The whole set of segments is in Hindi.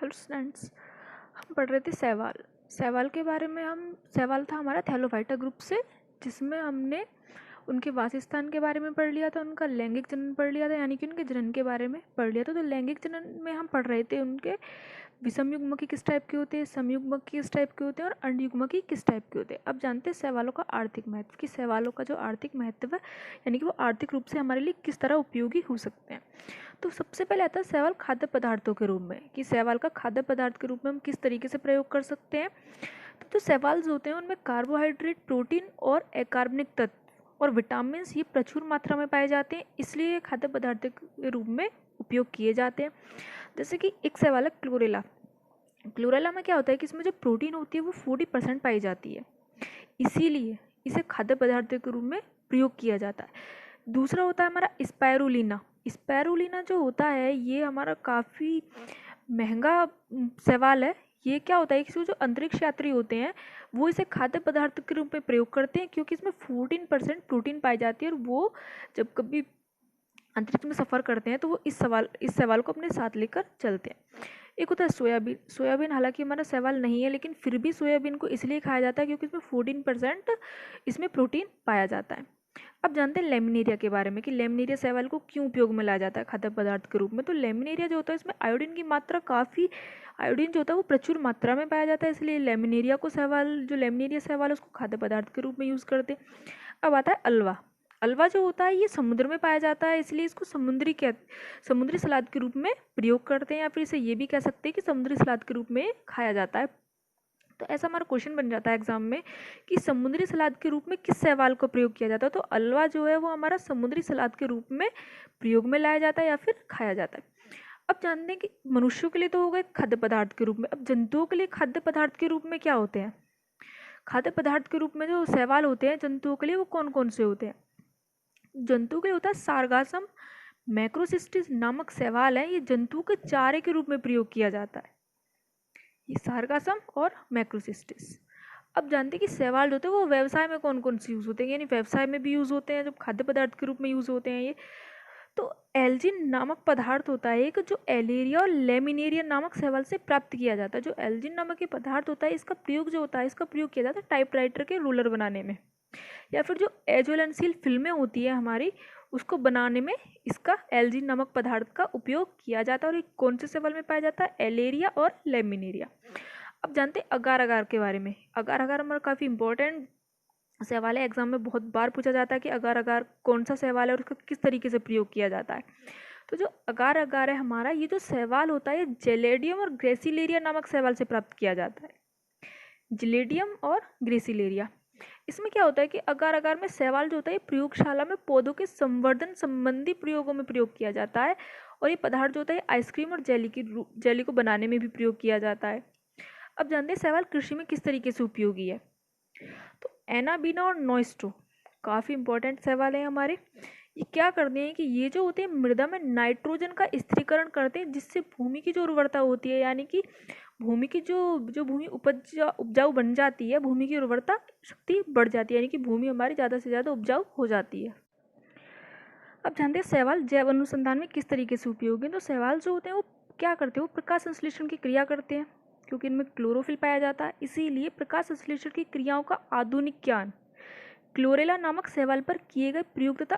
Hello students. हम पढ़ रहे थे शैवाल। शैवाल के बारे में शैवाल था हमारा थैलोफाइटा ग्रुप से, जिसमें हमने उनके वासस्थान के बारे में पढ़ लिया था, उनका लैंगिक जनन पढ़ लिया था, यानी कि उनके जनन के बारे में पढ़ लिया था। तो लैंगिक जनन में हम पढ़ रहे थे उनके विषम युग्मकी किस टाइप के होते हैं, समयुग्मकी किस टाइप के होते हैं और अंडयुग्मकी किस टाइप के होते हैं। अब जानते हैं शैवालों का आर्थिक महत्व, कि शैवालों का जो आर्थिक महत्व है यानी कि वो आर्थिक रूप से हमारे लिए किस तरह उपयोगी हो सकते हैं। तो सबसे पहले आता है शैवाल खाद्य पदार्थों के रूप में, कि शैवाल का खाद्य पदार्थ के रूप में हम किस तरीके से प्रयोग कर सकते हैं। तो जो शैवाल होते हैं उनमें कार्बोहाइड्रेट, प्रोटीन और अकार्बनिक तत्व और विटामिन ये प्रचुर मात्रा में पाए जाते हैं, इसलिए ये खाद्य पदार्थ के रूप में उपयोग किए जाते हैं। जैसे कि एक शैवाल है क्लोरेला। क्लोरेला में क्या होता है कि इसमें जो प्रोटीन होती है वो 40% पाई जाती है, इसीलिए इसे खाद्य पदार्थ के रूप में प्रयोग किया जाता है। दूसरा होता है हमारा स्पायरुलिना। स्पायरुलिना जो होता है ये हमारा काफ़ी महंगा शैवाल है। ये क्या होता है कि जो अंतरिक्ष यात्री होते हैं वो इसे खाद्य पदार्थ के रूप में प्रयोग करते हैं, क्योंकि इसमें 14% प्रोटीन पाई जाती है और वो जब कभी अंतरिक्ष में सफ़र करते हैं तो वो इस शैवाल को अपने साथ लेकर चलते हैं। एक होता है सोयाबीन। सोयाबीन हालांकि हमारा शैवाल नहीं है, लेकिन फिर भी सोयाबीन को इसलिए खाया जाता है क्योंकि इसमें 14% इसमें प्रोटीन पाया जाता है। अब जानते हैं लेमिनेरिया के बारे में, कि लेमिनेरिया शैवाल को क्यों उपयोग में लाया जाता है खाद्य पदार्थ के रूप में। तो लेमिनेरिया जो होता है इसमें आयोडीन की मात्रा काफ़ी, आयोडीन जो होता है वो प्रचुर मात्रा में पाया जाता है, इसलिए लेमिनेरिया को लेमिनेरिया शैवाल है उसको खाद्य पदार्थ के रूप में यूज़ करते हैं। अब आता है अलवा। अलवा जो होता है ये समुद्र में पाया जाता है, इसलिए इसको समुद्री सलाद के रूप में प्रयोग करते हैं, या फिर इसे ये भी कह सकते हैं कि समुद्री सलाद के रूप में खाया जाता है। तो ऐसा हमारा क्वेश्चन बन जाता है एग्जाम में कि समुद्री सलाद के रूप में किस शैवाल को प्रयोग किया जाता है। तो अलवा जो है वो हमारा समुद्री सलाद के रूप में प्रयोग में लाया जाता है या फिर खाया जाता है। अब जानते हैं कि मनुष्यों के लिए तो हो गए खाद्य पदार्थ के रूप में, अब जंतुओं के लिए खाद्य पदार्थ के रूप में क्या होते हैं। खाद्य पदार्थ के रूप में जो शैवाल होते हैं जंतुओं के लिए वो कौन कौन से होते हैं। जंतु के लिए होता है सारगासम मैक्रोसिस्टिस नामक शैवाल है, ये जंतुओं के चारे के रूप में प्रयोग किया जाता है, ये सारगासम और मैक्रोसिस्टिस। अब जानते हैं कि शैवाल जो होते हैं वो व्यवसाय में कौन कौन से यूज़ होते हैं, यानी व्यवसाय में भी यूज़ होते हैं, जब खाद्य पदार्थ के रूप में यूज़ होते हैं ये। तो एल्जिन नामक पदार्थ होता है एक, जो एलेरिया और लेमिनेरिया नामक शैवाल से प्राप्त किया जाता है। जो एल्जिन नामक ये पदार्थ होता है इसका प्रयोग जो होता है, इसका प्रयोग किया जाता है टाइपराइटर के रूलर बनाने में, या फिर जो एजोलेंसिल फिल्में होती है हमारी उसको बनाने में इसका एल्जिन नामक पदार्थ का उपयोग किया जाता है। और ये कौन से शैवाल में पाया जाता है, एलेरिया और लेमिनेरिया। अब जानते हैं अगार अगार के बारे में। अगार अगार हमारा काफ़ी इंपॉर्टेंट शैवाल है, एग्जाम में बहुत बार पूछा जाता है कि अगार अगार कौन सा शैवाल है और उसका किस तरीके से प्रयोग किया जाता है। तो जो अगार अगार है हमारा, ये जो शैवाल होता है जेलेडियम और ग्रेसिलेरिया नामक शैवाल से प्राप्त किया जाता है। जिलेडियम और ग्रेसिलेरिया। इसमें क्या होता है कि अगार अगार में शैवाल जो होता है ये प्रयोगशाला में पौधों के संवर्धन संबंधी प्रयोगों में प्रयोग किया जाता है, और ये पदार्थ जो होता है आइसक्रीम और जेली को बनाने में भी प्रयोग किया जाता है। अब जानते हैं शैवाल कृषि में किस तरीके से उपयोगी है। तो एनाबीना और नॉइस्ट्रो काफ़ी इंपॉर्टेंट शैवाल है हमारे। ये क्या करते हैं कि ये जो होते हैं मृदा में नाइट्रोजन का स्थिरीकरण करते हैं, जिससे भूमि की जो उर्वरता होती है, यानी कि भूमि की जो भूमि उपजाऊ बन जाती है, भूमि की उर्वरता शक्ति बढ़ जाती है, यानी कि भूमि हमारी ज़्यादा से ज़्यादा उपजाऊ हो जाती है। अब जानते हैं शैवाल जैव अनुसंधान में किस तरीके से उपयोगी है। तो शैवाल जो होते हैं वो क्या करते हैं, वो प्रकाश संश्लेषण की क्रिया करते हैं, क्योंकि इनमें क्लोरोफिल पाया जाता है, इसीलिए प्रकाश संश्लेषण की क्रियाओं का आधुनिक ज्ञान क्लोरेला नामक शैवाल पर किए गए प्रयोग तथा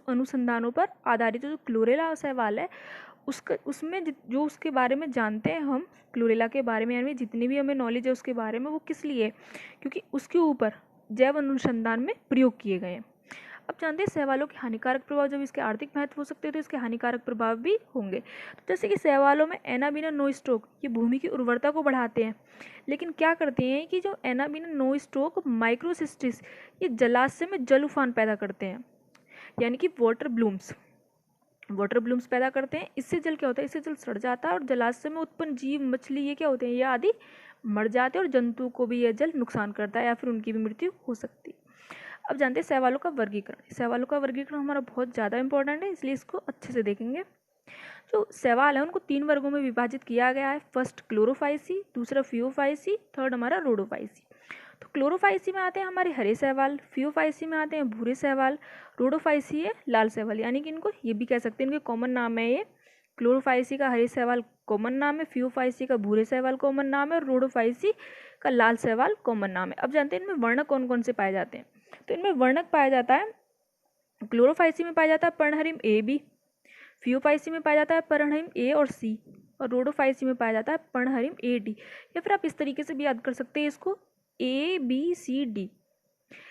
अनुसंधानों पर आधारित। जो क्लोरेला शैवाल है उसमें जो उसके बारे में जानते हैं हम, क्लोरेला के बारे में, यानी जितनी भी हमें नॉलेज है उसके बारे में, वो किस लिए, क्योंकि उसके ऊपर जैव अनुसंधान में प्रयोग किए गए हैं। अब जानते हैं शैवालों के हानिकारक प्रभाव। जब इसके आर्थिक महत्व हो सकते हैं तो इसके हानिकारक प्रभाव भी होंगे। तो जैसे कि शैवालों में एनाबीना नोस्टोक ये भूमि की उर्वरता को बढ़ाते हैं, लेकिन क्या करते हैं कि जो एनाबीना नोस्टोक माइक्रोसिस्टिस ये जलाशय में जल उफान पैदा करते हैं, यानी कि वाटर ब्लूम्स पैदा करते हैं। इससे जल क्या होता है, इससे जल सड़ जाता है और जलाशय में उत्पन्न जीव, मछली ये क्या होते हैं, ये आदि मर जाते हैं और जंतुओं को भी यह जल नुकसान करता है या फिर उनकी भी मृत्यु हो सकती है। अब जानते हैं शैवालों का वर्गीकरण। शैवालों का वर्गीकरण हमारा बहुत ज़्यादा इंपॉर्टेंट है, इसलिए इसको अच्छे से देखेंगे। जो शैवाल है उनको 3 वर्गों में विभाजित किया गया है। फर्स्ट क्लोरोफाइसी, दूसरा फियोफाइसी, थर्ड हमारा रोडोफाइसी। तो क्लोरोफाइसी में आते हैं हमारे हरे शैवाल, फियोफाइसी में आते हैं भूरे शैवाल, रोडोफाइसी है लाल शैवाल, यानी कि इनको ये भी कह सकते हैं, इनके कॉमन नाम है ये क्लोरोफाइसी का हरे शैवाल कॉमन नाम है, फियोफाइसी का भूरे शैवाल कॉमन नाम है और रोडोफाइसी का लाल शैवाल कॉमन नाम है। अब जानते हैं इनमें वर्णक कौन कौन से पाए जाते हैं। तो इनमें वर्णक पाया जाता है, क्लोरोफाइसी में पाया जाता है पर्णहरिम ए बी, फियोफाइसी में पाया जाता है पर्णहरिम ए और सी, और रोडोफाइसी में पाया जाता है पर्णहरिम ए डी। या फिर आप इस तरीके से भी याद कर सकते हैं इसको, ए बी सी डी।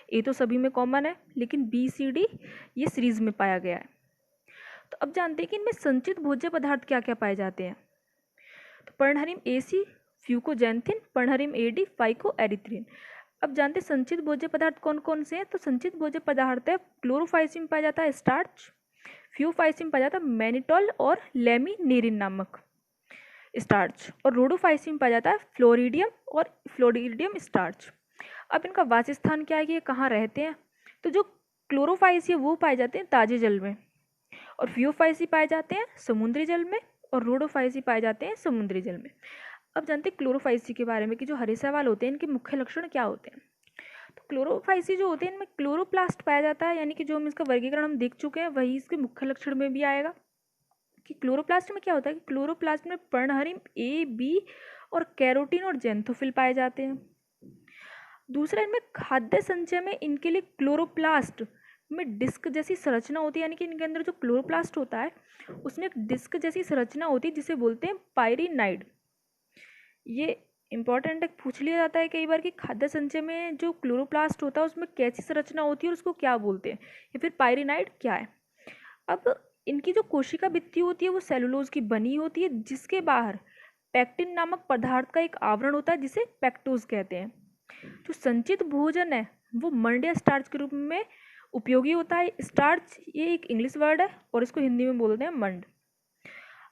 ए तो सभी में कॉमन है, लेकिन बी सी डी ये सीरीज में पाया गया है। तो अब जानते हैं कि इनमें संचित भोज्य पदार्थ क्या क्या पाए जाते हैं। तो पर्णहरिम ए सी फ्यूकोजैंथिन, पर्णहरिम ए डी फाइको एरिथ्रिन। अब जानते हैं संचित भोज्य पदार्थ कौन कौन से हैं। तो संचित भोज्य पदार्थ है, क्लोरोफाइसी में पाया जाता है स्टार्च, फियोफाइसी में पाया जाता है मैनिटोल और लेमिनेरिन नामक स्टार्च, और रोडोफाइसी में पाया जाता है फ्लोरिडियम और फ्लोरिडियम स्टार्च। अब इनका वासस्थान क्या है कि ये कहाँ रहते हैं। तो जो क्लोरोफाइसी है वो पाए जाते हैं ताजे जल में, और फियोफाइसी पाए जाते हैं समुद्री जल में, और रोडोफाइसी पाए जाते हैं समुद्री जल में। अब जानते हैं क्लोरोफाइसी के बारे में कि जो हरे शैवाल होते हैं इनके मुख्य लक्षण क्या होते हैं। तो क्लोरोफाइसी जो होते हैं इनमें क्लोरोप्लास्ट पाया जाता है, यानी कि जो हम इसका वर्गीकरण हम देख चुके हैं वही इसके मुख्य लक्षण में भी आएगा। कि क्लोरोप्लास्ट में क्या होता है कि क्लोरोप्लास्ट में पर्णहरिम ए बी और कैरोटीन और जेंथोफिल पाए जाते हैं। दूसरा, इनमें खाद्य संचय में इनके लिए क्लोरोप्लास्ट में डिस्क जैसी संरचना होती है, यानी कि इनके अंदर जो क्लोरोप्लास्ट होता है उसमें एक डिस्क जैसी संरचना होती है जिसे बोलते हैं पायरिनाइड। ये इंपॉर्टेंट है, पूछ लिया जाता है कई बार कि खाद्य संचय में जो क्लोरोप्लास्ट होता है उसमें कैसी संरचना होती है और उसको क्या बोलते हैं, या फिर पायरिनाइड क्या है। अब इनकी जो कोशिका भित्ति होती है वो सेलुलोज की बनी होती है, जिसके बाहर पैक्टिन नामक पदार्थ का एक आवरण होता है जिसे पैक्टोज कहते हैं। जो संचित भोजन है वो मंड या स्टार्च के रूप में उपयोगी होता है। स्टार्च ये एक इंग्लिश वर्ड है और इसको हिंदी में बोलते हैं मंड।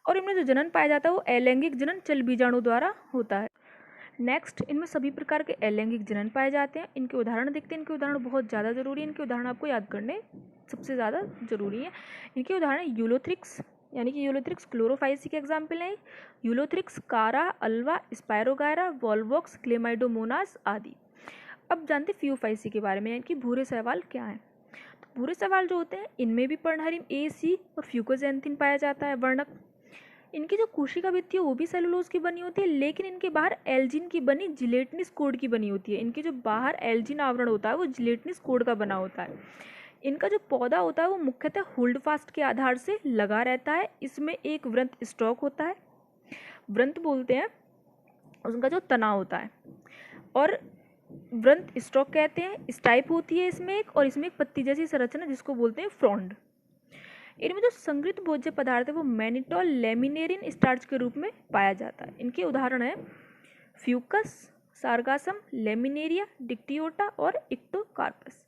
और इनमें जो जनन पाया जाता है वो अलैंगिक जनन चल बीजाणु द्वारा होता है। नेक्स्ट, इनमें सभी प्रकार के अलैंगिक जनन पाए जाते हैं। इनके उदाहरण देखते हैं। इनके उदाहरण बहुत ज़्यादा जरूरी है, इनके उदाहरण आपको याद करने सबसे ज़्यादा जरूरी है। इनके उदाहरण यूलोथ्रिक्स, यानी कि यूलोथ्रिक्स क्लोरोफाइसी के एग्जाम्पल हैं। यूलोथ्रिक्स कारा, अल्वा, स्पायरोगायरा, वॉलवॉक्स, क्लेमाइडोमोनास आदि। अब जानते हैं फियोफाइसी के बारे में, यानी कि भूरे शैवाल क्या है। तो भूरे शैवाल जो होते हैं इनमें भी पर्णहरिम ए सी और फ्यूकोजैंथिन पाया जाता है वर्णक। इनकी जो कोशिका भित्ति है वो भी सेलुलोज की बनी होती है, लेकिन इनके बाहर एल्जिन की बनी जिलेटिनस कोड की बनी होती है। इनके जो बाहर एल्जिन आवरण होता है वो जिलेटिनस कोड का बना होता है। इनका जो पौधा होता है वो मुख्यतः होल्ड फास्ट के आधार से लगा रहता है। इसमें एक वृंत स्टॉक होता है, वृंत बोलते हैं उनका जो तना होता है, और वृंत स्टॉक कहते हैं। स्टाइप होती है इसमें एक, और इसमें एक पत्ती जैसी संरचना जिसको बोलते हैं फ्रॉन्ड। इनमें जो संगृहीत भोज्य पदार्थ है वो मैनिटोल लेमिनेरिन स्टार्च के रूप में पाया जाता है। इनके उदाहरण है फ्यूकस, सार्गासम, लेमिनेरिया, डिक्टियोटा और इक्टोकार्पस।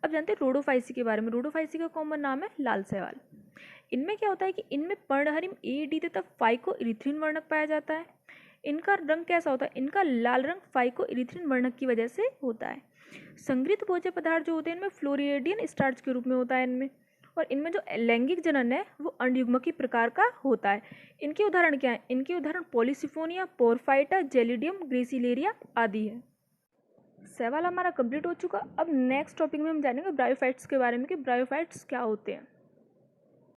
अब जानते हैं रोडोफाइसी के बारे में। रोडोफाइसी का कॉमन नाम है लाल शैवाल। इनमें क्या होता है कि इनमें पर्णहरिम ए डी तथा फाइको इरिथ्रिन वर्णक पाया जाता है। इनका रंग कैसा होता है, इनका लाल रंग फाइको इरिथ्रिन वर्णक की वजह से होता है। संगृहीत भोज्य पदार्थ जो होते हैं इनमें फ्लोरिडियन स्टार्च के रूप में होता है इनमें। और इनमें जो लैंगिक जनन है वो अंडयुग्मकी प्रकार का होता है। इनके उदाहरण क्या है, इनके उदाहरण पॉलीसिफोनिया, पोरफाइटा, जेलिडियम, ग्रेसिलेरिया आदि है। शैवाल हमारा कंप्लीट हो चुका। अब नेक्स्ट टॉपिक में हम जानेंगे ब्रायोफाइट्स के बारे में कि ब्रायोफाइट्स क्या होते हैं।